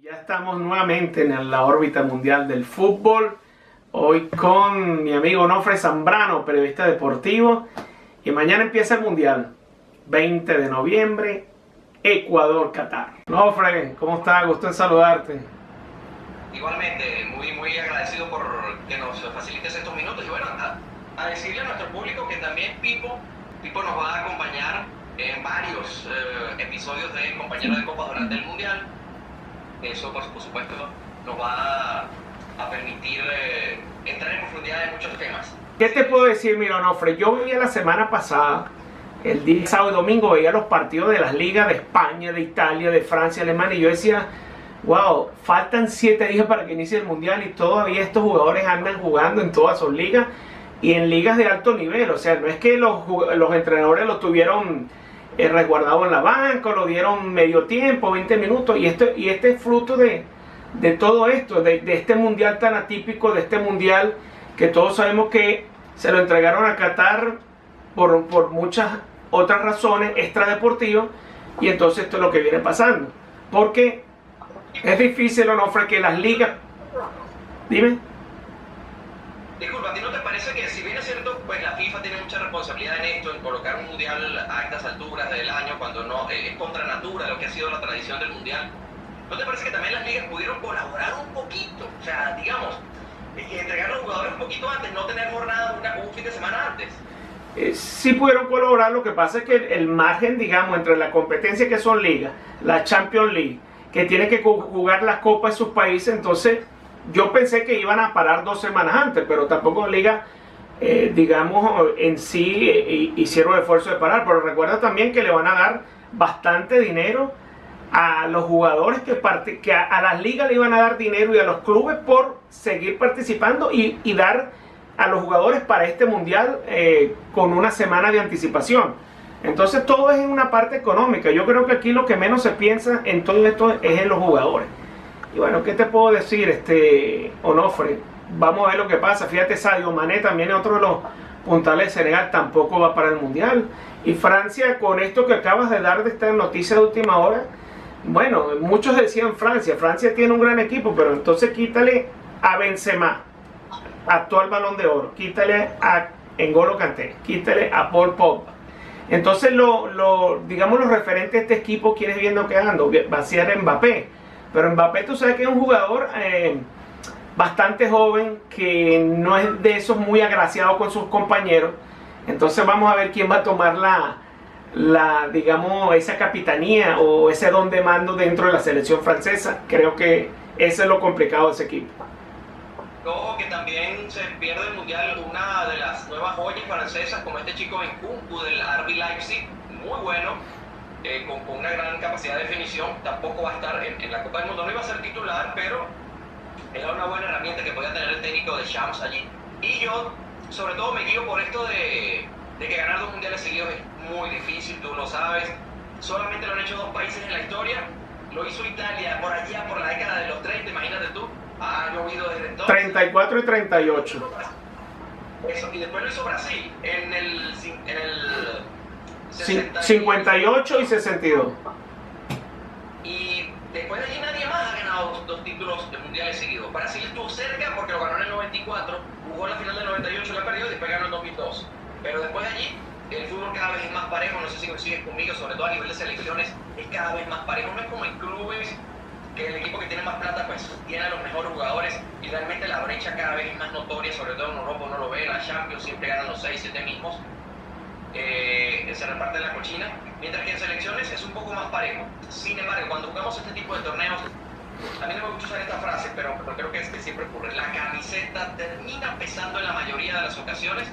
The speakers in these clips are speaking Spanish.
Y ya estamos nuevamente en la órbita mundial del fútbol. Hoy con mi amigo Onofre Zambrano, periodista deportivo. Y mañana empieza el mundial. 20 de noviembre, Ecuador, Qatar. Onofre, ¿cómo estás? Gusto en saludarte. Igualmente, muy agradecido por que nos facilites estos minutos. Y bueno, a decirle a nuestro público que también Pipo nos va a acompañar en varios episodios de Compañero de Copa durante el mundial. Eso, por supuesto, nos va a permitir entrar en profundidad en muchos temas. ¿Qué te puedo decir, mira, Onofre? Yo veía la semana pasada, el día sábado y domingo, veía los partidos de las ligas de España, de Italia, de Francia, Alemania, y yo decía, wow, faltan 7 días para que inicie el mundial y todavía estos jugadores andan jugando en todas sus ligas y en ligas de alto nivel. O sea, no es que los entrenadores lo tuvieron resguardado en la banca, lo dieron medio tiempo, 20 minutos, y este es fruto de todo esto, de este mundial tan atípico, de este mundial que todos sabemos que se lo entregaron a Qatar por muchas otras razones extradeportivas, y entonces esto es lo que viene pasando, porque es difícil, Onofre, que las ligas... Dime. Disculpa, ¿a ti no te parece que, si bien es cierto, pues la FIFA tiene mucha responsabilidad en esto, en colocar un mundial a estas alturas del año, cuando no es contra natura lo que ha sido la tradición del mundial? ¿No te parece que también las ligas pudieron colaborar un poquito? O sea, digamos, entregar a los jugadores un poquito antes, no tener jornada un fin de semana antes. Sí pudieron colaborar, lo que pasa es que el margen, digamos, entre la competencia que son ligas, la Champions League, que tiene que jugar las copas de sus países, entonces yo pensé que iban a parar 2 semanas antes, pero tampoco liga, digamos, en sí hicieron el esfuerzo de parar. Pero recuerda también que le van a dar bastante dinero a los jugadores, que a las ligas le iban a dar dinero, y a los clubes por seguir participando y dar a los jugadores para este mundial con una semana de anticipación. Entonces todo es en una parte económica. Yo creo que aquí lo que menos se piensa en todo esto es en los jugadores. Y bueno, ¿qué te puedo decir, Onofre? Vamos a ver lo que pasa. Fíjate, Sadio Mané también es otro de los puntales de Senegal, tampoco va para el mundial. Y Francia, con esto que acabas de dar de esta noticia de última hora, bueno, muchos decían Francia tiene un gran equipo, pero entonces quítale a Benzema, actual Balón de Oro, quítale a N'Golo Kanté, quítale a Paul Pogba. Entonces, digamos, los referentes de este equipo, ¿quiénes viendo quedando? Va a ser Mbappé. Pero Mbappé, tú sabes que es un jugador bastante joven, que no es de esos muy agraciados con sus compañeros. Entonces vamos a ver quién va a tomar digamos, esa capitanía o ese don de mando dentro de la selección francesa. Creo que eso es lo complicado de ese equipo. Ojo que también se pierde el mundial una de las nuevas joyas francesas, como este chico Nkunku del RB Leipzig, muy bueno, con una gran capacidad de definición. Tampoco va a estar en la Copa del Mundo, no iba a ser titular, pero era una buena herramienta que podía tener el técnico de Shams allí. Y yo, sobre todo, me guío por esto de que ganar 2 mundiales seguidos es muy difícil, tú lo sabes. Solamente lo han hecho 2 países en la historia. Lo hizo Italia por allá, por la década de los 30, imagínate tú. Ha llovido desde entonces. 34 y 38. Eso, y después lo hizo Brasil en el 58 y 62. Y después de allí nadie más ha ganado 2 títulos mundiales seguidos. Brasil estuvo cerca porque lo ganó en el 94, jugó la final del 98, la perdió, y después ganó en 2002. Pero después de allí el fútbol cada vez es más parejo. No sé si coincides conmigo, sobre todo a nivel de selecciones es cada vez más parejo. No es como en clubes, que el equipo que tiene más plata pues tiene a los mejores jugadores, y realmente la brecha cada vez es más notoria, sobre todo en Europa uno lo ve, la Champions siempre ganan los 6-7 mismos, se reparte la cochina, mientras que en selecciones es un poco más parejo. Sin embargo, cuando jugamos este tipo de torneos, a mí no me gusta usar esta frase, pero creo que es que siempre ocurre, la camiseta termina pesando en la mayoría de las ocasiones.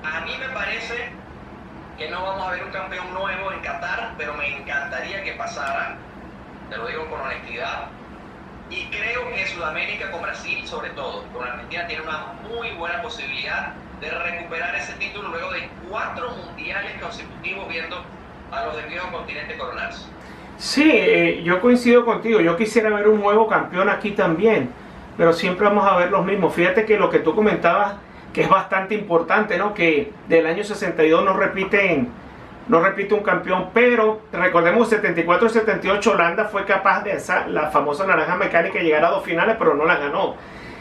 A mí me parece que no vamos a ver un campeón nuevo en Qatar, pero me encantaría que pasara, te lo digo con honestidad, y creo que Sudamérica, con Brasil sobre todo, con Argentina, tiene una muy buena posibilidad de recuperar ese título luego de 4 mundiales consecutivos viendo a los del viejo continente coronarse. Sí, yo coincido contigo. Yo quisiera ver un nuevo campeón aquí también, pero siempre vamos a ver los mismos. Fíjate que lo que tú comentabas, que es bastante importante, ¿no? Que del año 62 no repiten no repite un campeón, pero recordemos 74 y 78 Holanda fue capaz de esa, la famosa naranja mecánica, llegar a 2 finales, pero no la ganó.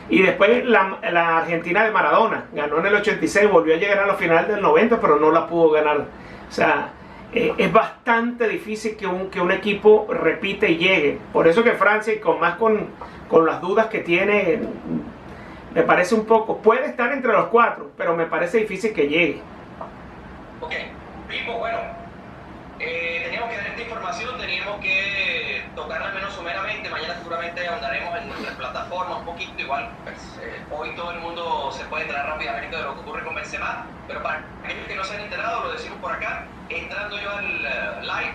Y después la Argentina de Maradona, ganó en el 86, volvió a llegar a la final del 90, pero no la pudo ganar. O sea, es bastante difícil que un equipo repite y llegue. Por eso que Francia, y con las dudas que tiene, me parece un poco, puede estar entre los 4, pero me parece difícil que llegue. Ok, Pipo, bueno, teníamos que dar esta información, teníamos que tocarla al menos someramente. Mañana seguramente ahondaremos en nuestras plataformas un poquito. Igual, pues, hoy todo el mundo se puede enterar rápidamente de lo que ocurre con Benzema, pero para aquellos que no se han enterado, lo decimos por acá, entrando yo al live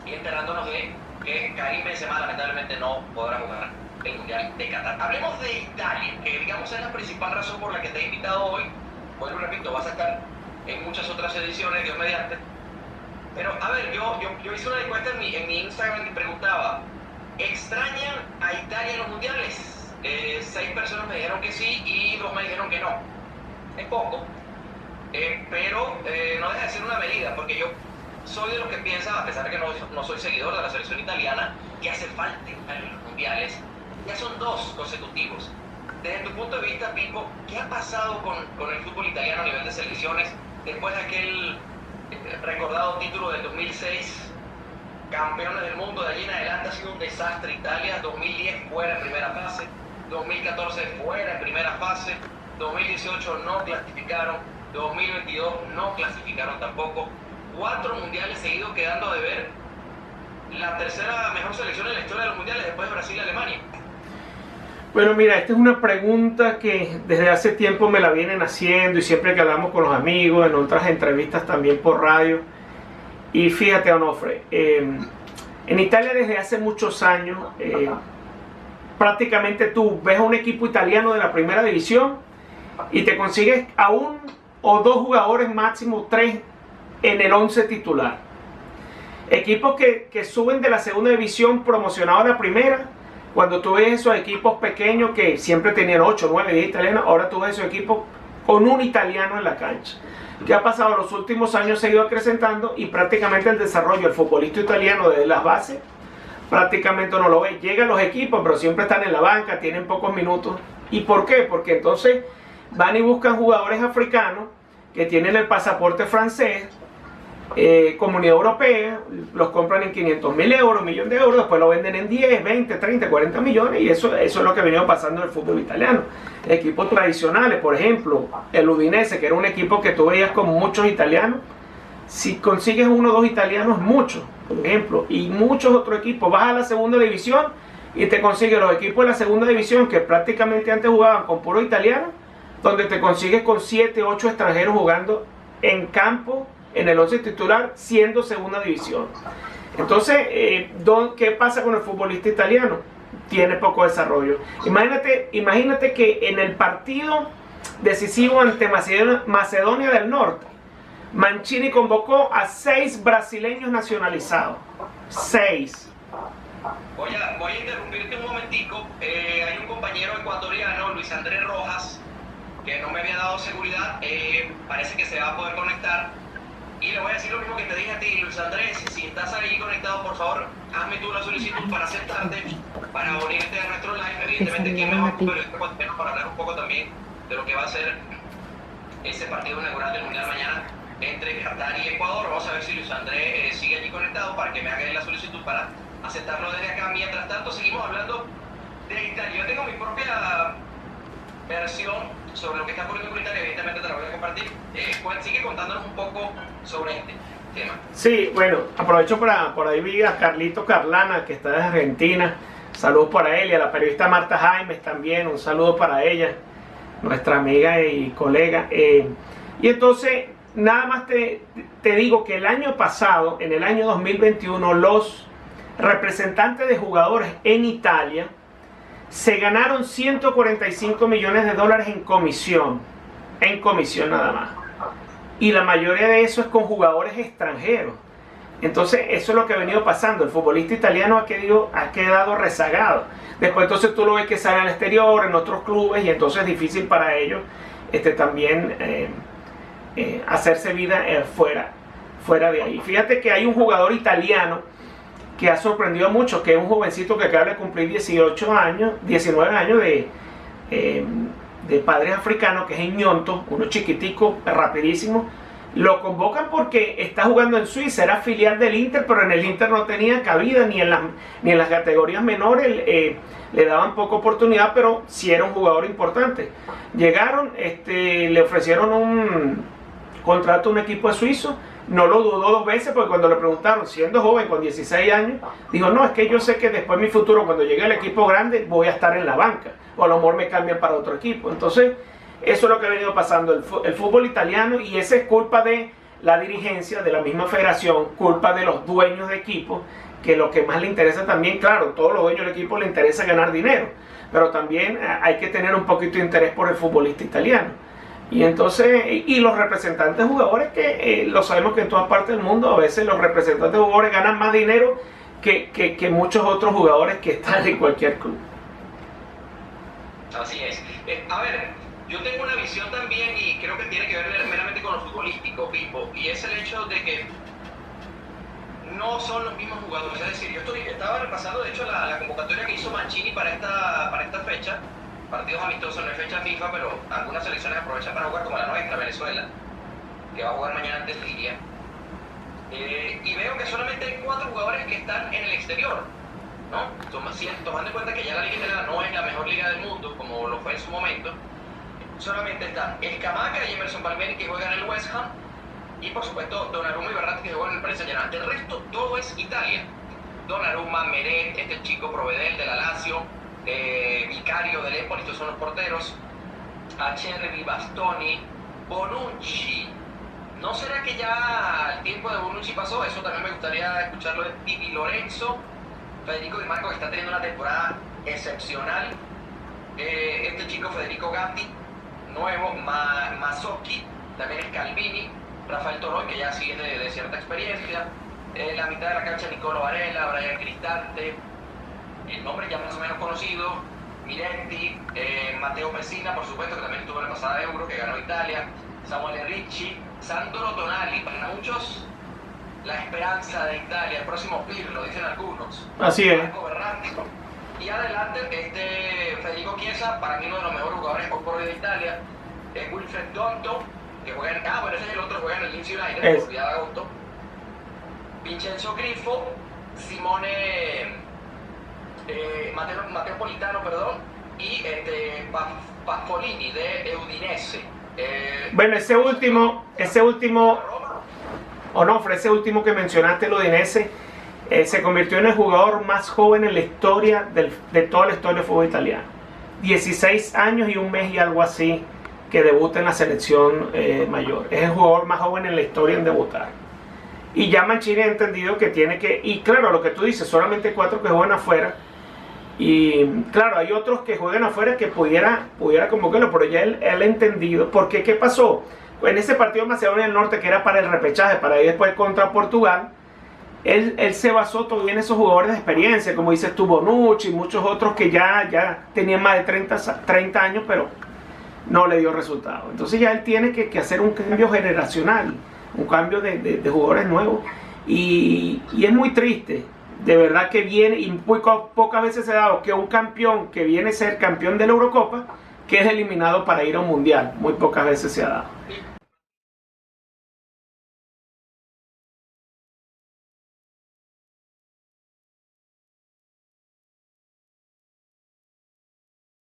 y enterándonos de que Karim Benzema lamentablemente no podrá jugar el Mundial de Qatar. Hablemos de Italia, que digamos es la principal razón por la que te he invitado hoy. Hoy lo repito, vas a estar en muchas otras ediciones, Dios mediante. Pero a ver, yo hice una encuesta en mi Instagram y preguntaba, ¿extrañan a Italia en los mundiales? 6 personas me dijeron que sí y 2 me dijeron que no. Es poco, pero no deja de ser una medida, porque yo soy de los que piensa, a pesar de que no soy seguidor de la selección italiana, que hace falta en los mundiales. Ya son 2 consecutivos. Desde tu punto de vista, Pipo, ¿qué ha pasado con el fútbol italiano a nivel de selecciones después de aquel recordado título del 2006, campeones del mundo? De allí en adelante ha sido un desastre Italia. 2010 fuera en primera fase, 2014 fuera en primera fase, 2018 no clasificaron, 2022 no clasificaron tampoco. 4 mundiales seguidos quedando a deber. La tercera mejor selección en la historia de los mundiales después de Brasil y Alemania. Bueno, mira, esta es una pregunta que desde hace tiempo me la vienen haciendo, y siempre que hablamos con los amigos, en otras entrevistas también por radio. Y fíjate, Onofre, en Italia desde hace muchos años, prácticamente tú ves a un equipo italiano de la primera división y te consigues a 1 o 2 jugadores, máximo 3, en el 11 titular. Equipos que suben de la segunda división promocionados a la primera. Cuando tú ves esos equipos pequeños que siempre tenían 8, 9, 10 italianos, ahora tú ves esos equipos con un italiano en la cancha. ¿Qué ha pasado? Los últimos años se ha ido acrecentando y prácticamente el desarrollo del futbolista italiano desde las bases prácticamente no lo ve. Llegan los equipos, pero siempre están en la banca, tienen pocos minutos. ¿Y por qué? Porque entonces van y buscan jugadores africanos que tienen el pasaporte francés, Comunidad Europea, los compran en 500.000 euros, 1.000.000 de euros, después lo venden en 10, 20, 30, 40 millones, y eso es lo que ha venido pasando en el fútbol italiano. Equipos tradicionales, por ejemplo, el Udinese, que era un equipo que tú veías con muchos italianos, si consigues 1 o 2 italianos, mucho, por ejemplo, y muchos otros equipos, vas a la segunda división y te consigues los equipos de la segunda división que prácticamente antes jugaban con puro italiano, donde te consigues con 7, 8 extranjeros jugando en campo, en el 11 titular, siendo segunda división. Entonces, ¿qué pasa con el futbolista italiano? Tiene poco desarrollo. Imagínate que en el partido decisivo ante Macedonia del Norte, Mancini convocó a 6 brasileños nacionalizados. 6. Voy a interrumpirte un momentico. Hay un compañero ecuatoriano, Luis Andrés Rojas, que no me había dado seguridad. Parece que se va a poder conectar. Y le voy a decir lo mismo que te dije a ti, Luis Andrés. Si estás ahí conectado, por favor, hazme tú la solicitud para aceptarte, para unirte a nuestro live. Evidentemente, ¿quién mejor periodista ecuatoriano para hablar un poco también de lo que va a ser ese partido inaugural del Mundial mañana entre Qatar y Ecuador? Vamos a ver si Luis Andrés sigue allí conectado para que me haga la solicitud para aceptarlo desde acá. Mientras tanto, seguimos hablando de Italia. Yo tengo mi propia versión sobre lo que está ocurriendo con Italia, evidentemente te la voy a compartir. Juan, sigue contándonos un poco sobre este tema. Sí, bueno, aprovecho por ahí vi a Carlito Carlana, que está de Argentina. Saludos para él, y a la periodista Marta Jaimes también, un saludo para ella, nuestra amiga y colega. Y entonces, nada más te digo que el año pasado, en el año 2021, los representantes de jugadores en Italia se ganaron 145 millones de dólares en comisión nada más. Y la mayoría de eso es con jugadores extranjeros. Entonces eso es lo que ha venido pasando. El futbolista italiano ha quedado rezagado. Después entonces tú lo ves que sale al exterior, en otros clubes, y entonces es difícil para ellos también hacerse vida fuera de ahí. Fíjate que hay un jugador italiano que ha sorprendido mucho, que es un jovencito que acaba de cumplir 19 años de padres africanos, que es Ñonto, uno chiquitico, rapidísimo. Lo convocan porque está jugando en Suiza, era filial del Inter, pero en el Inter no tenía cabida ni en las categorías menores, le daban poca oportunidad, pero sí era un jugador importante. Llegaron, le ofrecieron un contrato a un equipo suizo, no lo dudó dos veces, porque cuando le preguntaron, siendo joven, con 16 años, dijo, no, es que yo sé que después en mi futuro, cuando llegue al equipo grande, voy a estar en la banca, o a lo mejor me cambian para otro equipo. Entonces, eso es lo que ha venido pasando el fútbol italiano, y esa es culpa de la dirigencia, de la misma federación, culpa de los dueños de equipos, que lo que más le interesa también, claro, todos los dueños del equipo le interesa ganar dinero, pero también hay que tener un poquito de interés por el futbolista italiano. Y entonces, y los representantes jugadores, que lo sabemos que en todas partes del mundo, a veces los representantes jugadores ganan más dinero que muchos otros jugadores que están en cualquier club. Así es. A ver, yo tengo una visión también, y creo que tiene que ver meramente con lo futbolístico, Pipo, y es el hecho de que no son los mismos jugadores. Es decir, yo estaba repasando de hecho la convocatoria que hizo Mancini para esta fecha, partidos amistosos, no es fecha FIFA, pero algunas selecciones aprovechan para jugar, como la nuestra, Venezuela, que va a jugar mañana ante Siria. Y veo que solamente hay 4 jugadores que están en el exterior, ¿no? Tomando en cuenta que ya la liga italiana no es la mejor liga del mundo, como lo fue en su momento, solamente están Scamacca y Emerson Palmieri, que juegan en el West Ham, y por supuesto Donnarumma y Verratti, que juegan en el Paris Saint-Germain. El resto todo es Italia. Donnarumma, Meret, este chico Provedel de la Lazio, Vicario del Empoli, estos son los porteros, Acerbi, Bastoni, Bonucci. ¿No será que ya el tiempo de Bonucci pasó? Eso también me gustaría escucharlo de Di Lorenzo, Federico Di Marco, que está teniendo una temporada excepcional, este chico Federico Gatti, nuevo, Mazzocchi, también es Calvini, Rafael Toroy, que ya sigue de cierta experiencia, la mitad de la cancha Nicolo Varela, Brian Cristante, el nombre ya más o menos conocido, Miretti, Matteo Messina, por supuesto, que también estuvo en la pasada Euro, que ganó Italia, Samuel Ricci, Sandro Tonali, para muchos la esperanza de Italia, el próximo Pirlo, dicen algunos. Así es. Y adelante, Federico Chiesa, para mí uno de los mejores jugadores por hoy de Italia, Wilfred Donto, que juega en... bueno, ese es el otro, juega en el Leeds United, por día de agosto. Vincenzo Grifo, Simone... Matteo Politano, perdón, y Paffolini de Udinese. Bueno, ese último, Onofre, ese último que mencionaste, el Udinese, se convirtió en el jugador más joven en la historia de toda la historia del fútbol italiano. 16 años y un mes y algo así que debuta en la selección mayor. Es el jugador más joven en la historia en debutar. Y ya Mancini ha entendido que tiene que... Y claro, lo que tú dices, solamente 4 que juegan afuera. Y claro, hay otros que juegan afuera que pudiera convocarlo, pero ya él ha entendido. Porque, ¿qué pasó? En ese partido de Macedonia del Norte, que era para el repechaje, para ir después contra Portugal, él se basó todavía en esos jugadores de experiencia, como dices tú, Bonucci y muchos otros que ya tenían más de 30 años, pero no le dio resultado. Entonces ya él tiene que hacer un cambio generacional, un cambio de jugadores nuevos. Y es muy triste, de verdad que viene, y pocas veces se ha dado que un campeón que viene a ser campeón de la Eurocopa, que es eliminado para ir a un mundial, muy pocas veces se ha dado.